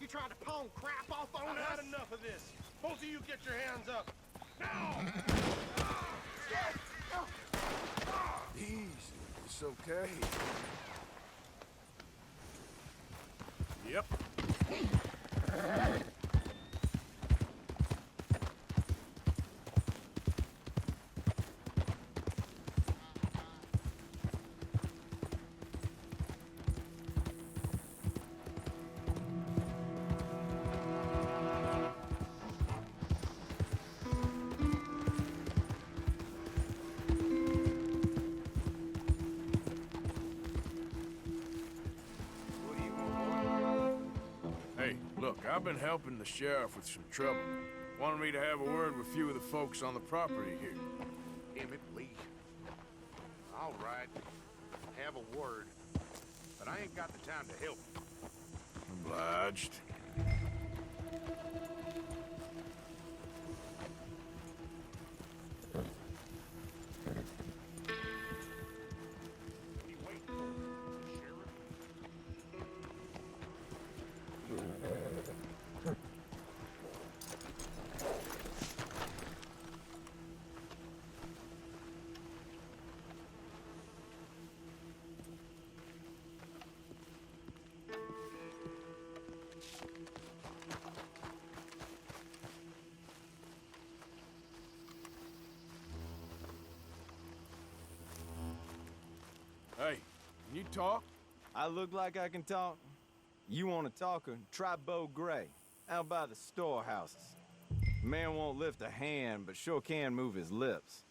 trying to pawn crap off on us? I've had enough of this. Both of you get your hands up. Now! Easy. It's okay. Yep. Look, I've been helping the sheriff with some trouble. Wanted me to have a word with a few of the folks on the property here. Emmett, Lee. All right. Have a word. But I ain't got the time to help. Obliged. What are you waiting for, Sheriff? Hey, can you talk? I look like I can talk? You want a talker? Try Bo Gray, out by the storehouses. Man won't lift a hand, but sure can move his lips.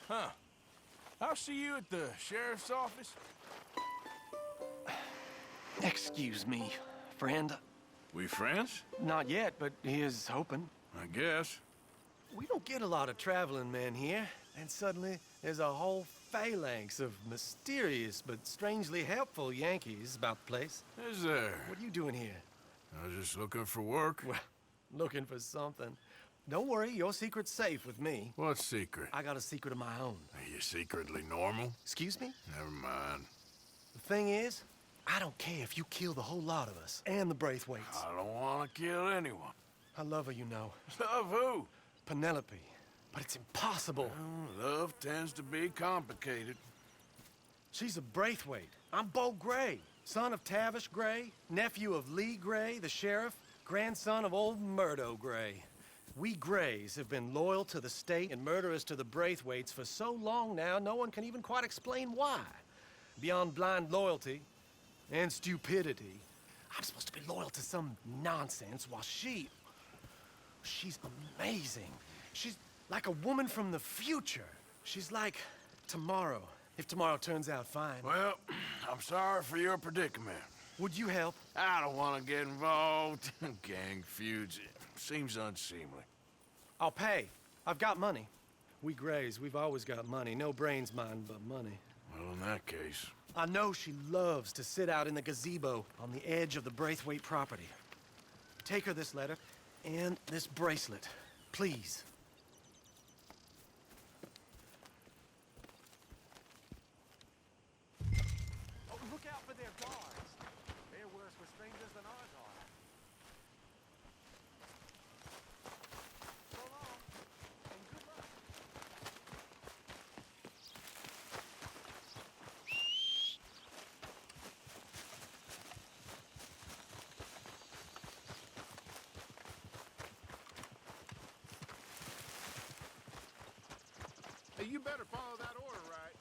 Huh. I'll see you at the sheriff's office. Excuse me, friend. We friends? Not yet, but here's hoping. I guess. We don't get a lot of traveling men here, and suddenly there's a whole phalanx of mysterious but strangely helpful Yankees about the place. Is there? What are you doing here? I was just looking for work. Well, looking for something. Don't worry, your secret's safe with me. What secret? I got a secret of my own. Are you secretly normal? Excuse me? Never mind. The thing is, I don't care if you kill the whole lot of us, and the Braithwaites. I don't want to kill anyone. I love her, you know. Love who? Penelope. But it's impossible. Well, love tends to be complicated. She's a Braithwaite. I'm Bo Gray, son of Tavish Gray, nephew of Lee Gray, the sheriff, grandson of old Murdo Gray. We Grays have been loyal to the state and murderous to the Braithwaites for so long now, no one can even quite explain why. Beyond blind loyalty and stupidity, I'm supposed to be loyal to some nonsense while she's amazing. She's like a woman from the future. She's like tomorrow, if tomorrow turns out fine. Well, I'm sorry for your predicament. Would you help? I don't want to get involved in gang feuds. It seems unseemly. I'll pay. I've got money. We Grays, we've always got money. No brains, mind, but money. Well, in that case... I know she loves to sit out in the gazebo on the edge of the Braithwaite property. Take her this letter and this bracelet, please. Oh, look out for their guards. They're worse for strangers than ours are. So long, and good luck. Hey, you better follow that order, right?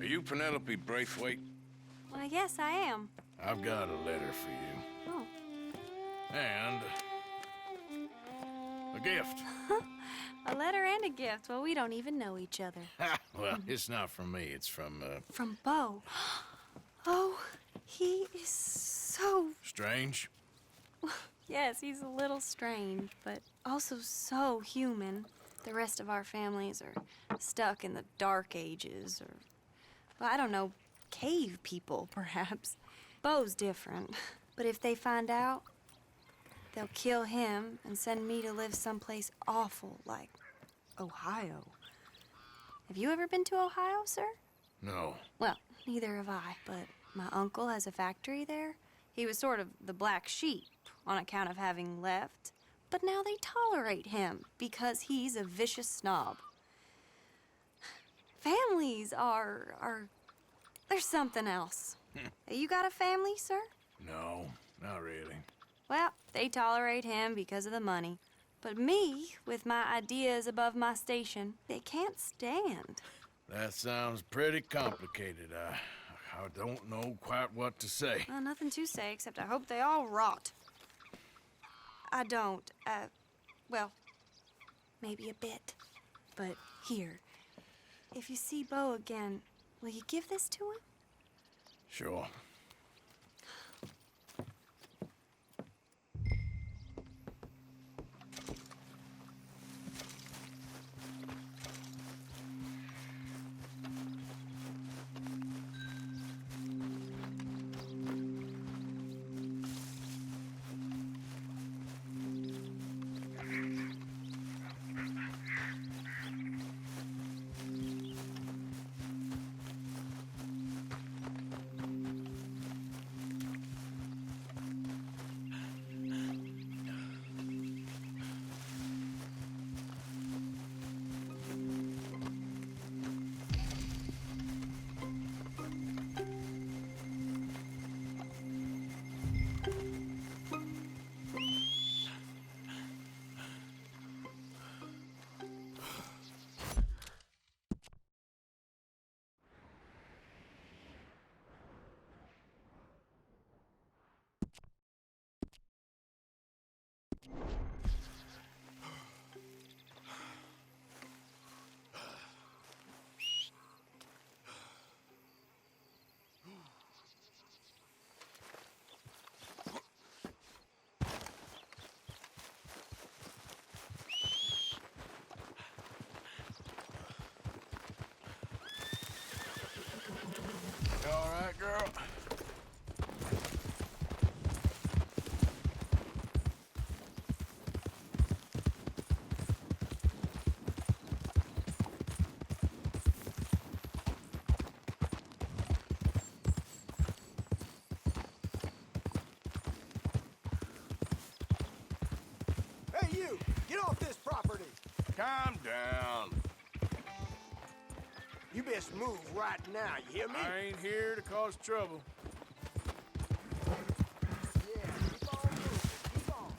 Are you Penelope Braithwaite? Well, yes, I am. I've got a letter for you. Oh. And a gift. A letter and a gift. Well, we don't even know each other. Well, it's not from me. It's from, From Bo. Oh, he is so... Strange? Yes, he's a little strange, but also so human. The rest of our families are stuck in the dark ages, or, well, I don't know, cave people, perhaps. Bo's different. But if they find out, they'll kill him and send me to live someplace awful like Ohio. Have you ever been to Ohio, sir? No. Well, neither have I, but my uncle has a factory there. He was sort of the black sheep on account of having left, but now they tolerate him because he's a vicious snob. Families are there's something else. You got a family, sir? No, not really. Well, they tolerate him because of the money. But me, with my ideas above my station, they can't stand. That sounds pretty complicated. I don't know quite what to say. Well, nothing to say, except I hope they all rot. I don't, well, maybe a bit. But here, if you see Bo again, will you give this to him? Sure. You all right, girl? Hey, you! Get off this property! Calm down. You best move right now, you hear me? I ain't here to cause trouble. Yeah, keep on moving, keep on.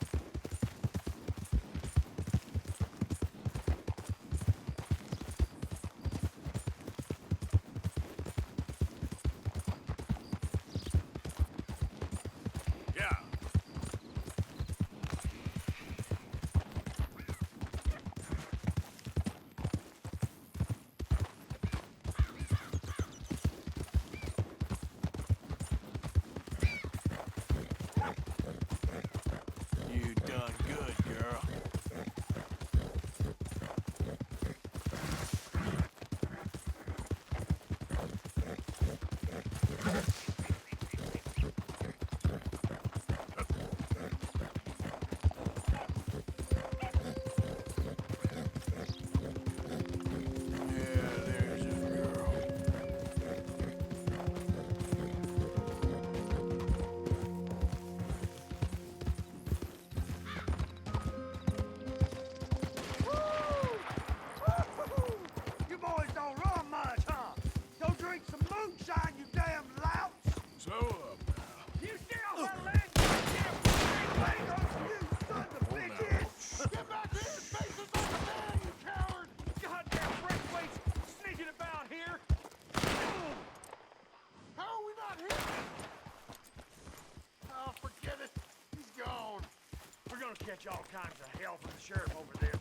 catch all kinds of hell from the sheriff over this.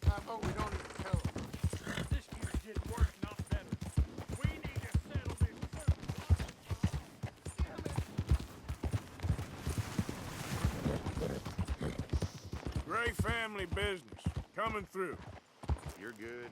How about we don't even tell him? This year did worse, not better. We need to settle this soon. Gray family business. Coming through. You're good.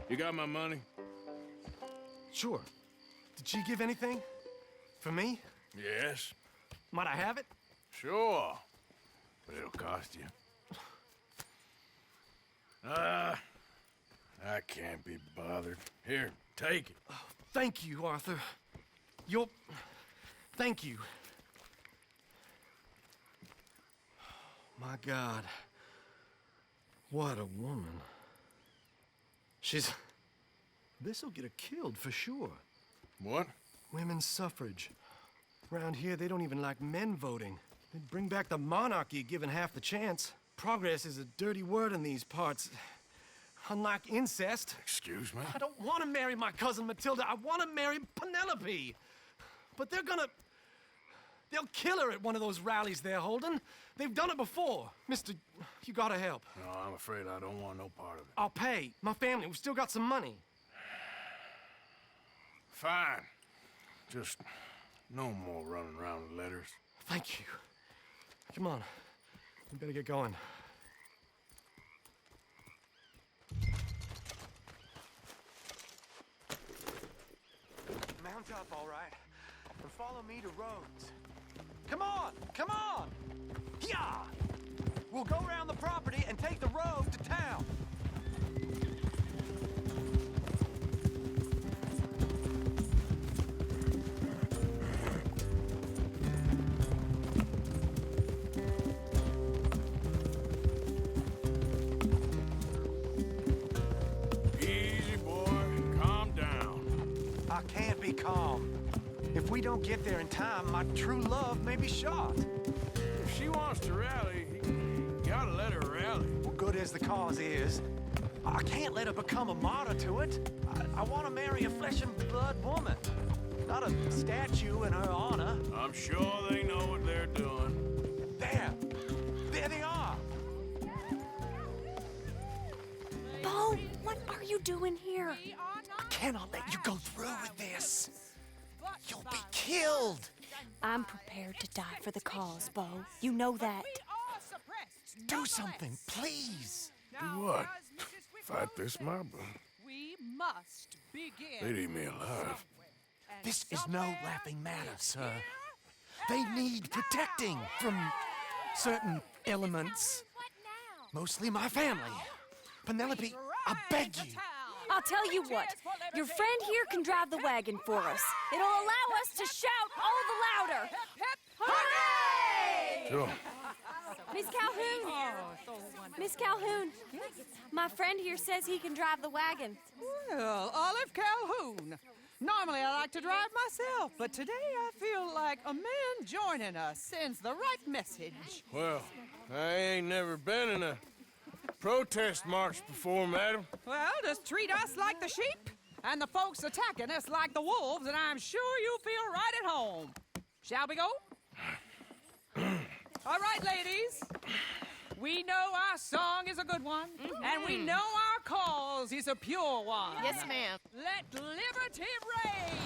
You got my money? Sure. Did she give anything? For me? Yes. Might I have it? Sure. But it'll cost you. I can't be bothered. Here, take it. Thank you, Arthur. Thank you. My God. What a woman. This'll get her killed for sure. What? Women's suffrage. Around here, they don't even like men voting. They'd bring back the monarchy given half the chance. Progress is a dirty word in these parts. Unlike incest. Excuse me? I don't want to marry my cousin Matilda. I want to marry Penelope. But they'll kill her at one of those rallies they're holding. They've done it before. Mister, you gotta help. No, I'm afraid I don't want no part of it. I'll pay. My family, we've still got some money. Fine. Just no more running around with letters. Thank you. Come on. We better get going. Mount up, all right, and follow me to Rhodes. Come on! Come on! Yeah! We'll go around the property and take the road to town. Easy, boy. Calm down. I can't be calm. If we don't get there in time, my true love may be shot. If she wants to rally, you gotta let her rally. Well, good as the cause is, I can't let her become a martyr to it. I want to marry a flesh and blood woman, not a statue in her honor. I'm sure they know what they're doing. There they are. Bo, what are you doing here? I cannot let you go through with this. You'll be killed. I'm prepared to die for the cause, Bo. You know that. Do something, please. Do what? Fight this mob? We must begin. They'd eat me alive. This is no laughing matter, sir. They need protecting from certain elements. Mostly my family. Penelope, I beg you. I'll tell you what. Your friend here can drive the wagon for us. It'll allow us to shout all the louder. Hooray! Sure. Miss Calhoun. Miss Calhoun. My friend here says he can drive the wagon. Well, Olive Calhoun. Normally I like to drive myself, but today I feel like a man joining us sends the right message. Well, I ain't never been in a protest march before, madam. Well, just treat us like the sheep, and the folks attacking us like the wolves, and I'm sure you'll feel right at home. Shall we go? All right, ladies. We know our song is a good one, and we know our cause is a pure one. Yes, ma'am. Let liberty reign.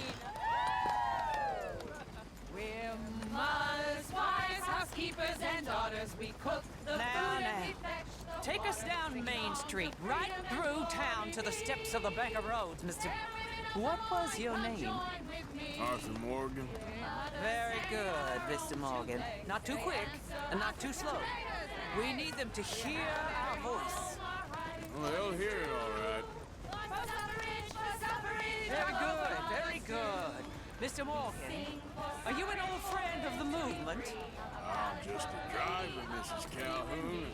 We're Mothers, wives, housekeepers, and daughters, we cook the food and we fetch the Take us down Main Street, right through town to the steps of the Bank of Rhodes, Mr. What was your name? Arthur Morgan. Very good, Mr. Morgan. Not too quick and not too slow. We need them to hear our voice. Well, they'll hear it all right. Very good, very good. Mr. Morgan, are you an old friend of the movement? I'm just a driver, Mrs. Calhoun.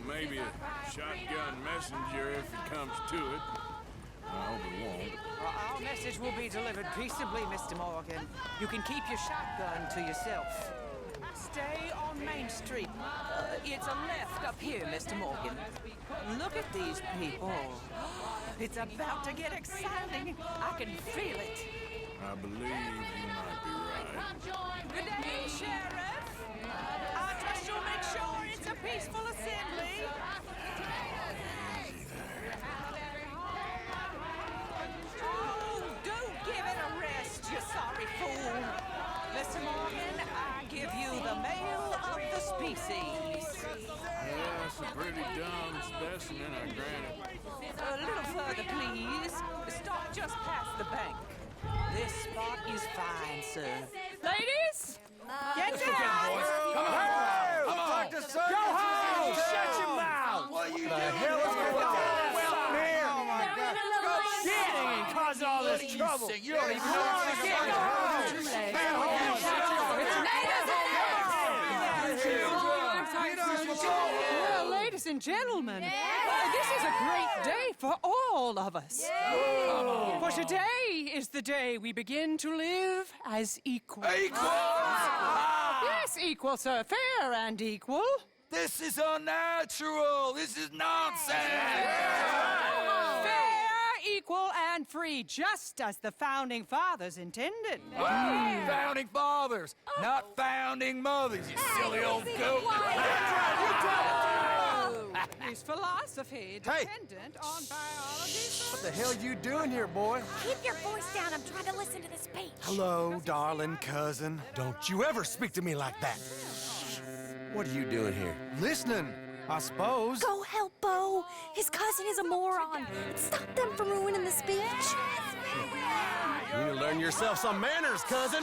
Maybe a shotgun messenger if it comes to it. I hope it won't. Our message will be delivered peaceably, Mr. Morgan. You can keep your shotgun to yourself. Stay on Main Street. It's a left up here, Mr. Morgan. Look at these people. It's about to get exciting. I can feel it. I believe you might be right. Good day, Sheriff. I trust you'll make sure it's a peaceful assembly. Oh, do give it a rest, you sorry fool. Mr. Morgan, I give you the male of the species. Yeah, that's a pretty dumb specimen, I grant it. A little further, please. Stop just past the bank. This spot is fine, sir. Ladies, get down! Come on! Go home! Shut your mouth! What are you doing? The hell is going on here? Oh my God! Getting and causing all this trouble. You don't even know what's going on. Well, ladies and gentlemen, this is a great day for all of us. For today is the day we begin to live as equals. Yes, equal, sir. Fair and equal. This is unnatural. This is nonsense. Fair, equal, and free, just as the Founding Fathers intended. Founding fathers, not founding mothers, you silly old goat. Is philosophy dependent on biology? What the hell you doing here, boy? Keep your voice down. I'm trying to listen to the speech. Hello, darling cousin. Don't you ever speak to me like that. What are you doing here? Listening, I suppose. Go help Bo. His cousin is a moron. Stop them from ruining the speech. You need to learn yourself some manners, cousin.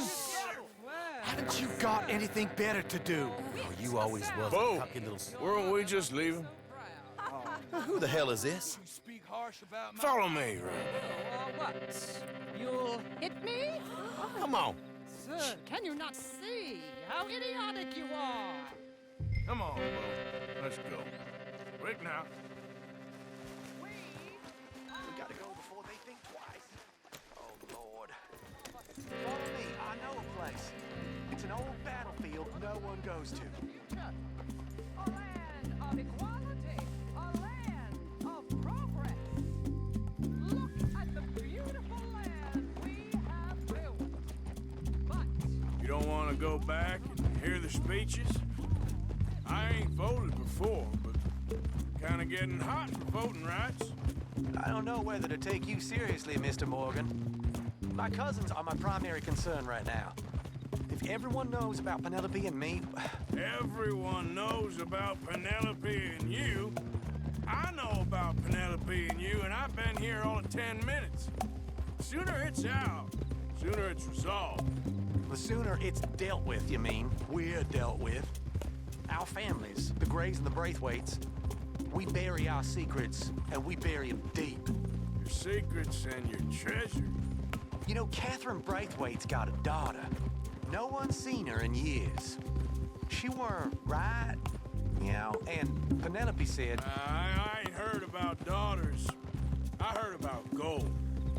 Haven't you got anything better to do? Oh, you always was Bo, a cocky little... weren't we just leaving? Who the hell is this? Follow me, right? What? You'll hit me? Come on. Sir, can you not see how idiotic you are? Come on, Bo. Let's go. Quick now. We gotta go before they think twice. Oh, Lord. Follow me. I know a place. It's an old battlefield no one goes to. A land of equality, a land of progress. Look at the beautiful land we have built. But You don't want to go back and hear the speeches? I ain't voted before, but kind of getting hot for voting rights. I don't know whether to take you seriously, Mr. Morgan. My cousins are my primary concern right now. If everyone knows about Penelope and me... Everyone knows about Penelope and you. I know about Penelope and you, and I've been here all of 10 minutes. Sooner it's out, sooner it's resolved. The sooner it's dealt with, you mean? We're dealt with. Our families, the Grays and the Braithwaites, we bury our secrets, and we bury them deep. Your secrets and your treasure. You know, Catherine Braithwaite's got a daughter. No one's seen her in years. She weren't right, you know, and Penelope said... I ain't heard about daughters. I heard about gold.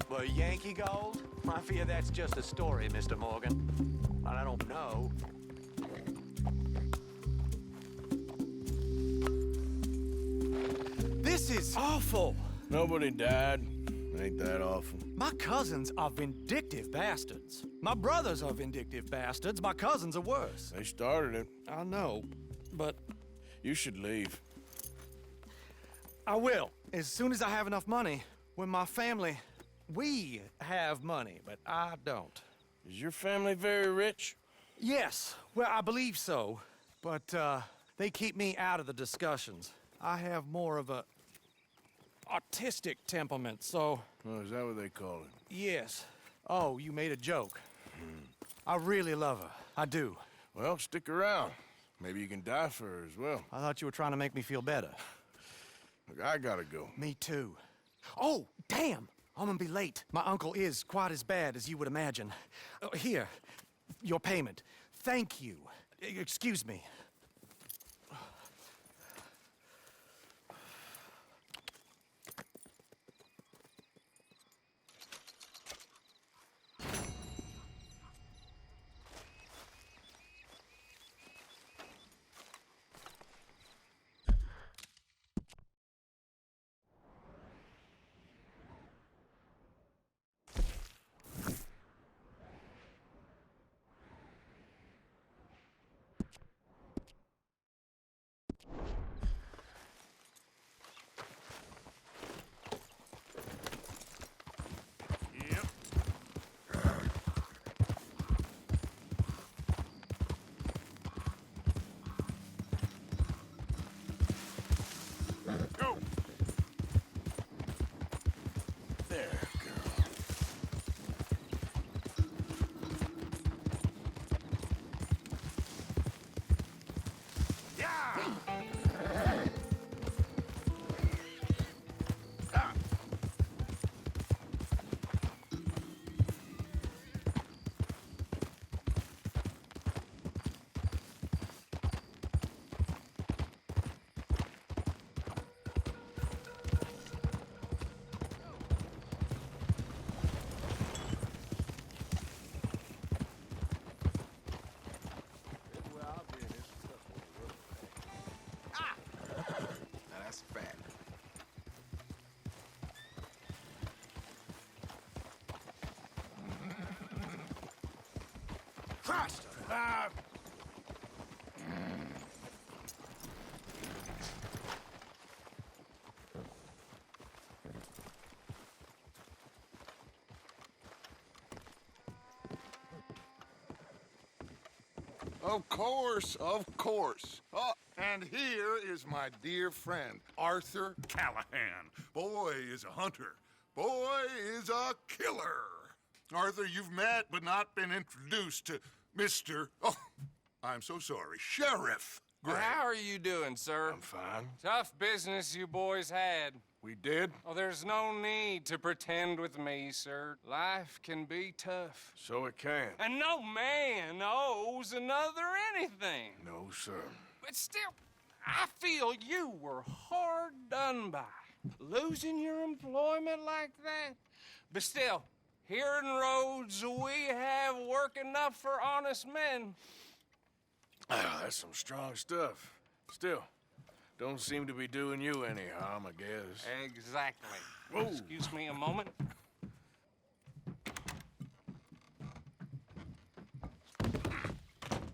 Well, Yankee gold? I fear that's just a story, Mr. Morgan. But I don't know. This is awful. Nobody died. Ain't that awful? My cousins are vindictive bastards. My brothers are vindictive bastards. My cousins are worse. They started it. I know, but You should leave. I will. As soon as I have enough money. When my family... We have money, but I don't. Is your family very rich? Yes, well, I believe so. But, they keep me out of the discussions. I have more of a artistic temperament, so... Oh, is that what they call it? Yes. Oh, you made a joke. I really love her. I do. Well, stick around. Maybe you can die for her as well. I thought you were trying to make me feel better. Look, I gotta go. Me too. Oh, damn! I'm gonna be late. My uncle is quite as bad as you would imagine. Here, your payment. Thank you. Excuse me. Faster! Of course, of course. Oh, and here is my dear friend, Arthur Callahan. Boy is a hunter. Boy is a killer. Arthur, you've met but not been introduced to Mr. Oh, I'm so sorry, Sheriff Gray. How are you doing, sir? I'm fine. Tough business you boys had. We did? Oh, there's no need to pretend with me, sir. Life can be tough. So it can. And no man owes another anything. No, sir. But still, I feel you were hard done by. Losing your employment like that. But still, here in Rhodes, we have work enough for honest men. That's some strong stuff. Still, don't seem to be doing you any harm, I guess. Exactly. Whoa. Excuse me a moment.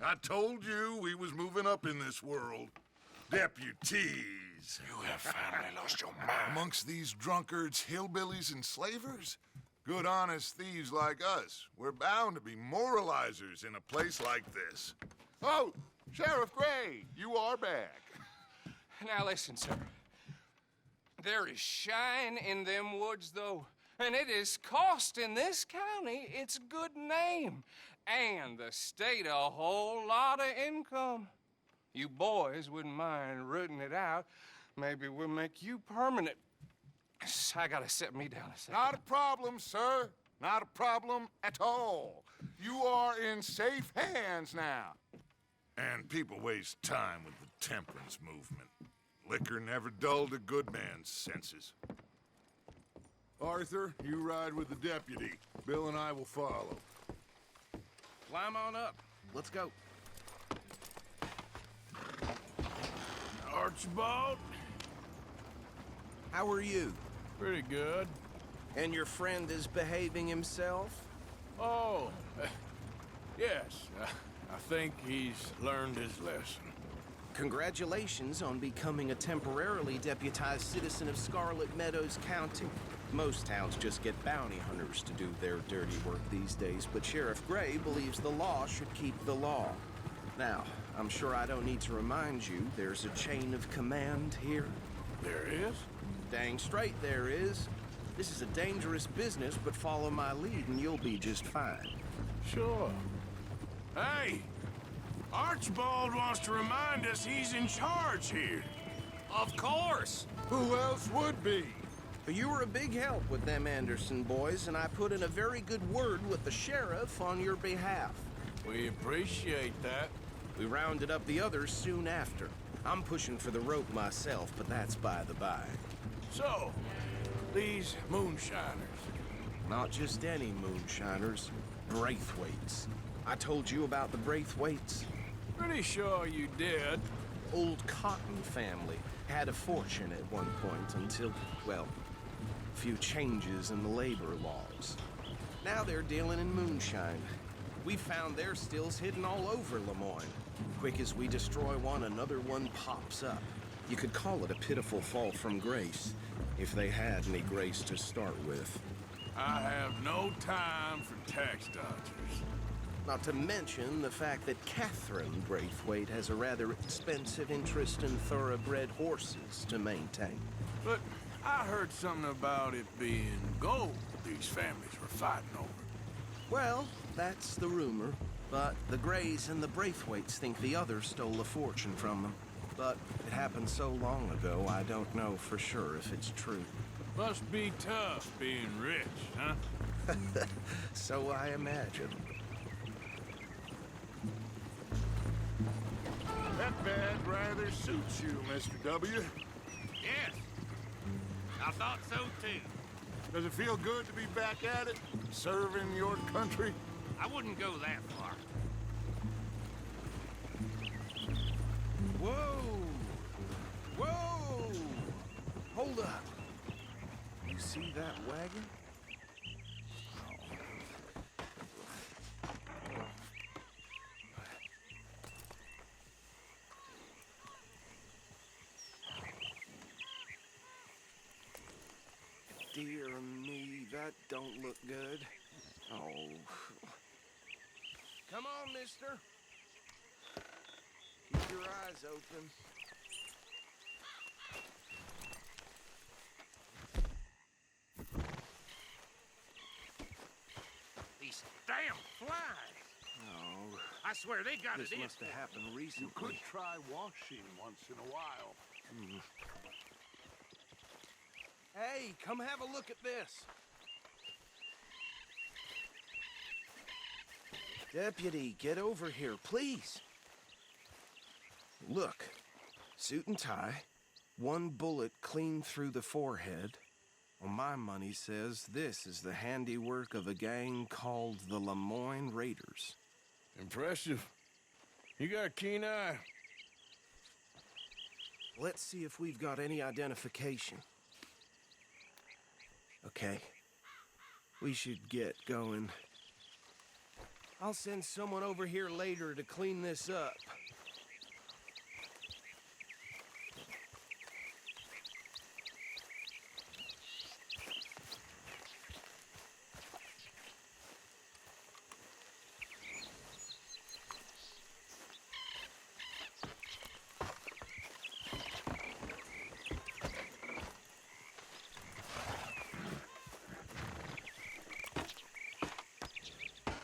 I told you we was moving up in this world. Deputies. You have finally lost your mind. Amongst these drunkards, hillbillies, and slavers? Good, honest thieves like us. We're bound to be moralizers in a place like this. Oh, Sheriff Gray, you are back. Now listen, sir. There is shine in them woods, though, and it is costing this county its good name and the state a whole lot of income. You boys wouldn't mind rooting it out. Maybe we'll make you permanent. I gotta set me down a second. Not a problem, sir. Not a problem at all. You are in safe hands now. And people waste time with the temperance movement. Liquor never dulled a good man's senses. Arthur, you ride with the deputy. Bill and I will follow. Climb on up. Let's go. Archibald? How are you? Pretty good. And your friend is behaving himself? Oh, yes. I think he's learned his lesson. Congratulations on becoming a temporarily deputized citizen of Scarlet Meadows County. Most towns just get bounty hunters to do their dirty work these days, but Sheriff Gray believes the law should keep the law. Now, I'm sure I don't need to remind you there's a chain of command here. There is? Dang straight there is. This is a dangerous business, but follow my lead and you'll be just fine. Sure. Hey! Archibald wants to remind us he's in charge here. Of course. Who else would be? You were a big help with them Anderson boys, and I put in a very good word with the sheriff on your behalf. We appreciate that. We rounded up the others soon after. I'm pushing for the rope myself, but that's by the by. So, these moonshiners. Not just any moonshiners, Braithwaites. I told you about the Braithwaites. Pretty sure you did. Old Cotton family had a fortune at one point until, well, a few changes in the labor laws. Now they're dealing in moonshine. We found their stills hidden all over Lemoyne. Quick as we destroy one, another one pops up. You could call it a pitiful fall from grace, if they had any grace to start with. I have no time for tax dodgers. Not to mention the fact that Catherine Braithwaite has a rather expensive interest in thoroughbred horses to maintain. But I heard something about it being gold these families were fighting over. Well, that's the rumor. But the Grays and the Braithwaites think the others stole a fortune from them. But it happened so long ago, I don't know for sure if it's true. Must be tough being rich, huh? So I imagine. That bad rather suits you, Mr. W. Yes. I thought so, too. Does it feel good to be back at it, serving your country? I wouldn't go that far. Whoa! Whoa! Hold up. You see that wagon? Dear me, that don't look good. Oh. Come on, mister. Keep your eyes open. These damn flies. Oh. I swear they got This it in. must have happened recently. You could try washing once in a while. Hey, come have a look at this. Deputy, get over here, please. Look, suit and tie, one bullet clean through the forehead. Well, my money says this is the handiwork of a gang called the Lemoyne Raiders. Impressive. You got a keen eye. Let's see if we've got any identification. Okay. We should get going. I'll send someone over here later to clean this up.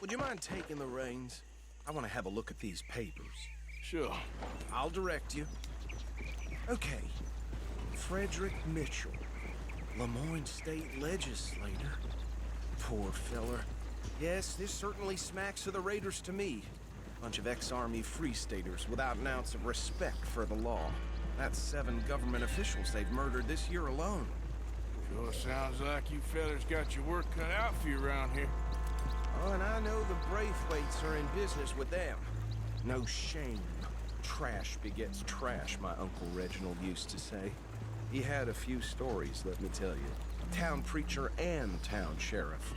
Would you mind taking the reins? I want to have a look at these papers. Sure. I'll direct you. Okay. Frederick Mitchell, Lemoyne State Legislator. Poor feller. Yes, this certainly smacks of the Raiders to me. Bunch of ex-Army Free Staters without an ounce of respect for the law. That's 7 government officials they've murdered this year alone. Sure sounds like you fellas got your work cut out for you around here. Oh, and I know the Braithwaites are in business with them. No shame. Trash begets trash, my Uncle Reginald used to say. He had a few stories, let me tell you. Town preacher and town sheriff.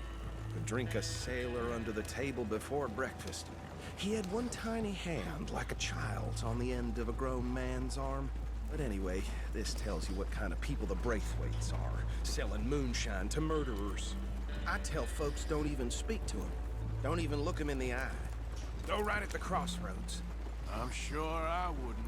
Could drink a sailor under the table before breakfast. He had one tiny hand, like a child's, on the end of a grown man's arm. But anyway, this tells you what kind of people the Braithwaites are, selling moonshine to murderers. I tell folks don't even speak to them. Don't even look them in the eye. Go right at the crossroads. I'm sure I wouldn't.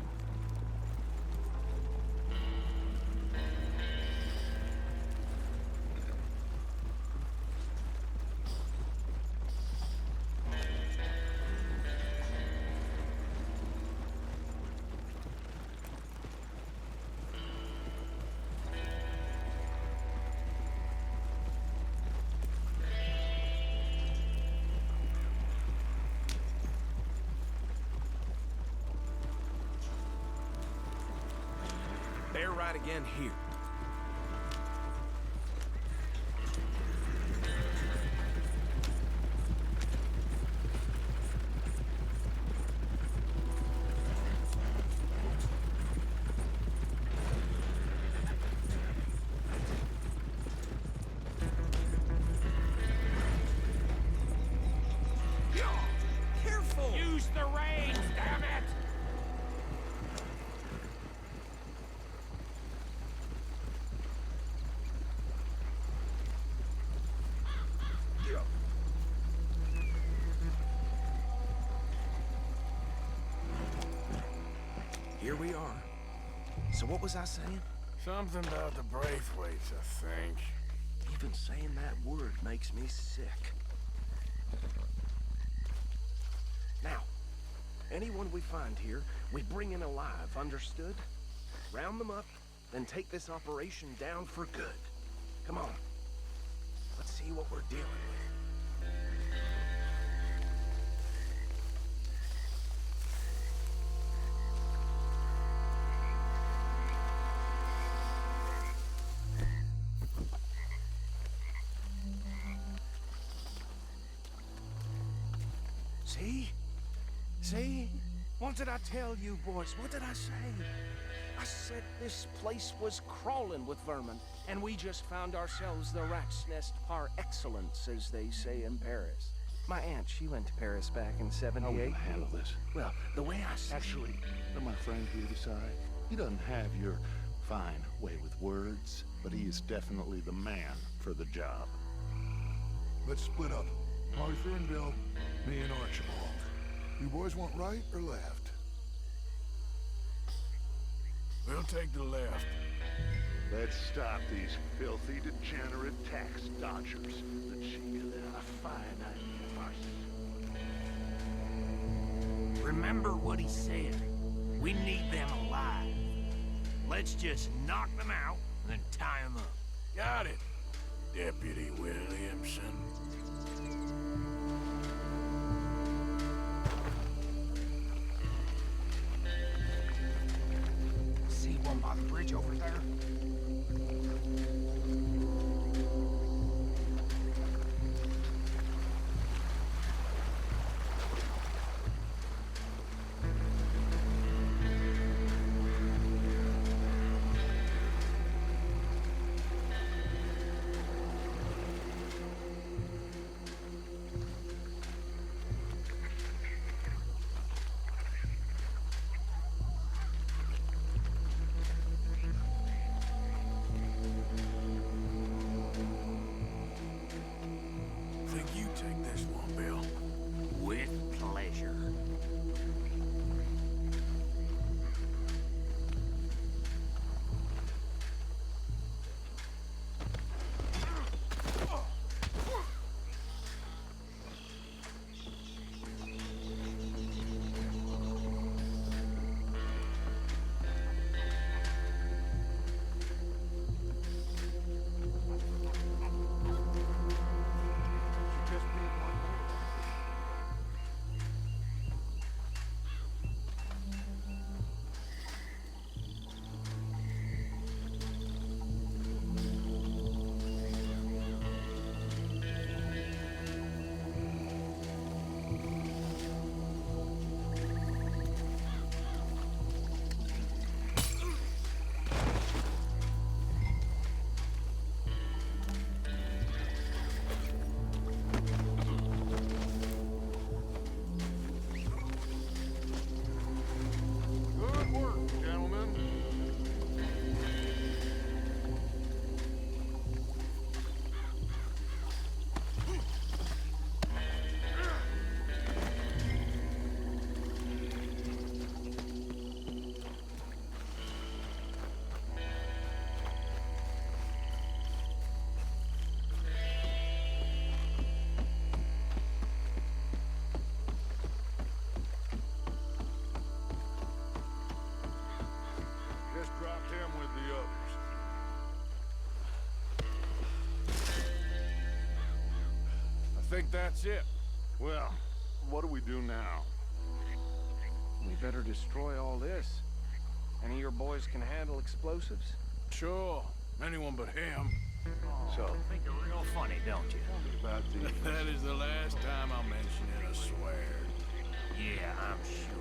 They're right again here. Careful! Use the reins, damn it! Here we are. So what was I saying? Something about the Braithwaites, I think. Even saying that word makes me sick. Now, anyone we find here, we bring in alive, understood? Round them up, then take this operation down for good. Come on. Let's see what we're dealing with. See? See? What did I tell you, boys? What did I say? I said this place was crawling with vermin, and we just found ourselves the rat's nest par excellence, as they say in Paris. My aunt, she went to Paris back in '78. How will you handle this? Well, the way I see Actually, let my friend here decide. He doesn't have your fine way with words, but he is definitely the man for the job. Let's split up. Arthur and Bill, me and Archibald. You boys want right or left? We'll take the left. Let's stop these filthy, degenerate tax dodgers. The chica there, a fine idea, Marcy. Remember what he said. We need them alive. Let's just knock them out and then tie them up. Got it, Deputy Williamson. See one by the bridge over there? think that's it. Well, what do we do now? We better destroy all this. Any of your boys can handle explosives? Sure. Anyone but him. So, think you're real funny, don't you? About the... That is the last time I'll mention it, I swear. Yeah, I'm sure.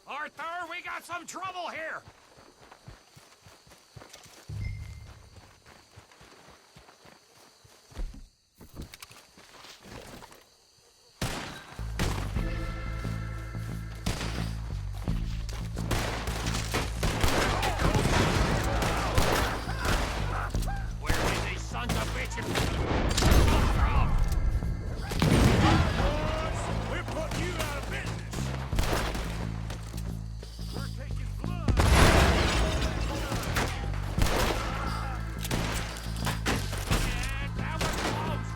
Arthur, we got some trouble here! Where is these sons of bitches? We're putting you out of business. We're taking blood. Yeah, that was close!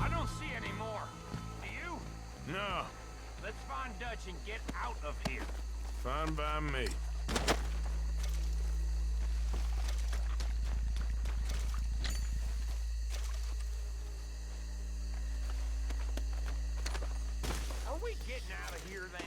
I don't see any more. Do you? No, Let's find Dutch and get out of here. fine by me. Are we getting out of here then?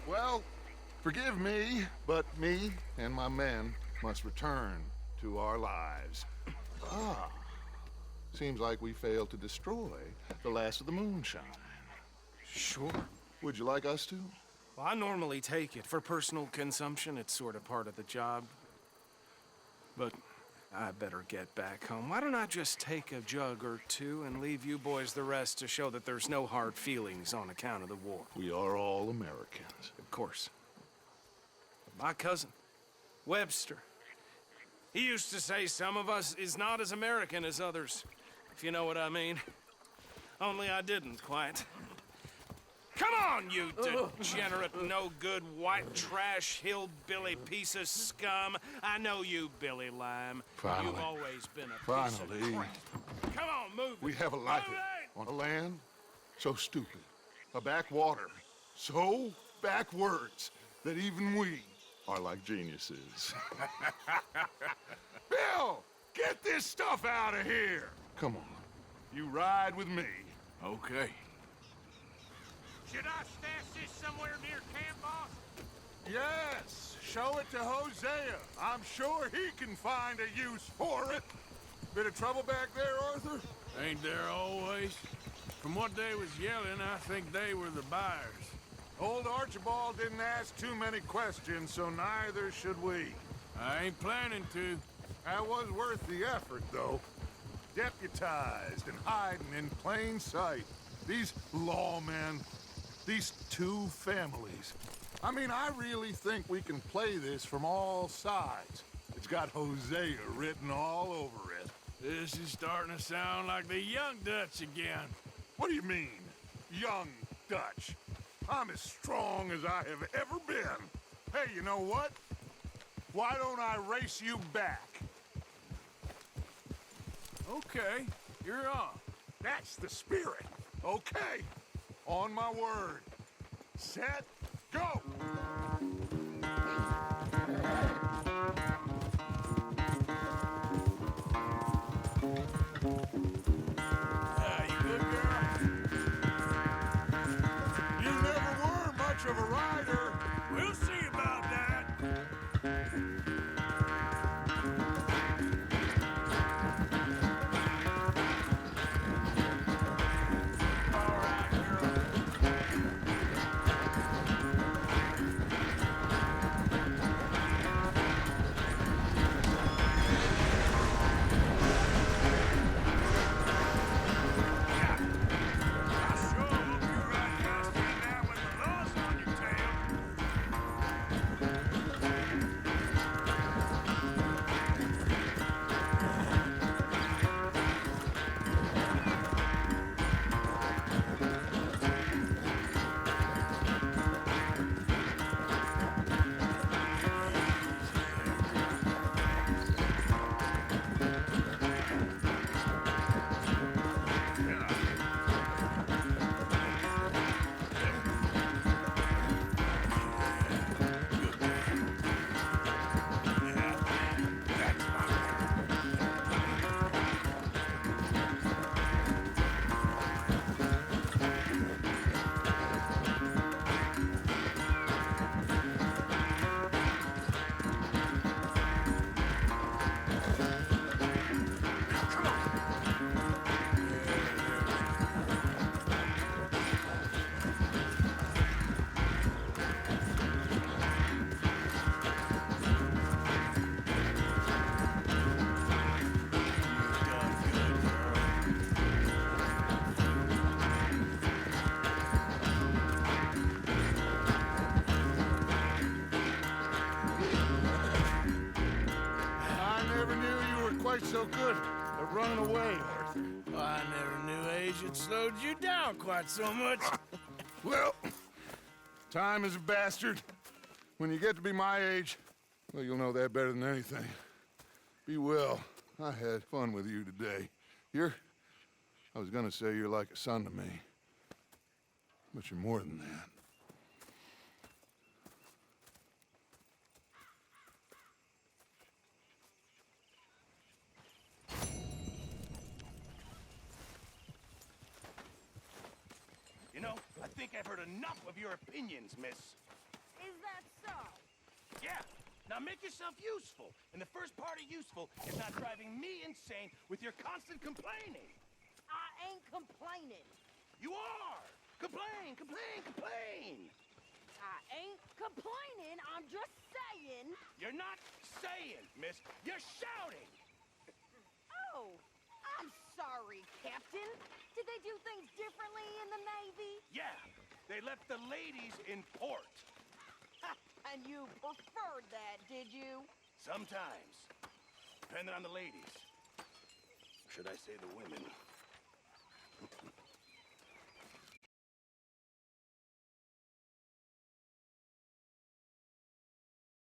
Well, forgive me, but me and my men must return to our lives. Ah. Seems like we failed to destroy the last of the moonshine. Sure. Would you like us to? Well, I normally take it. For personal consumption, it's sort of part of the job. But I better get back home. Why don't I just take a jug or two and leave you boys the rest to show that there's no hard feelings on account of the war? We are all Americans. Of course. My cousin, Webster, he used to say some of us is not as American as others, if you know what I mean. Only I didn't quite. Come on, you degenerate, no-good, white trash, hillbilly piece of scum. I know you, Billy Lime. Finally. You've always been a piece of crap. Come on, move it. We have a life on a land so stupid, a backwater so backwards that even we are like geniuses. Bill, get this stuff out of here. Come on, you ride with me. Okay. Should I stash this somewhere near camp, boss? Yes, show it to Hosea. I'm sure he can find a use for it. Bit of trouble back there, Arthur? Ain't there always? From what they was yelling, I think they were the buyers. Old Archibald didn't ask too many questions, so neither should we. I ain't planning to. That was worth the effort, though. Deputized and hiding in plain sight. These lawmen, these two families. I mean, I really think we can play this from all sides. It's got Hosea written all over it. This is starting to sound like the young Dutch again. What do you mean, young Dutch? I'm as strong as I have ever been. Hey, you know what? Why don't I race you back? Okay, you're on. That's the spirit. Okay, on my word. Set, go! You good, girl? You never were much of a rider. We'll see about that. All right, girl. I sure hope you ride faster than that with the laws on your tail. I never knew you were quite so good at running away, Arthur. I never knew age had slowed you down quite so much. Well, time is a bastard. When you get to be my age, well, you'll know that better than anything. Be well. I had fun with you today. I was gonna say you're like a son to me, but you're more than that. You know, I think I've heard enough of your opinions, miss. Is that so? Yeah. Now make yourself useful. And the first part of useful is not driving me insane with your constant complaining. I ain't complaining. You are! Complain, complain, complain! I ain't complaining, I'm just saying. You're not saying, miss. You're shouting! Oh, I'm sorry, Captain. Did they do things differently in the Navy? Yeah, they left the ladies in port. And you preferred that, did you? Sometimes. Depending on the ladies. Or should I say the women?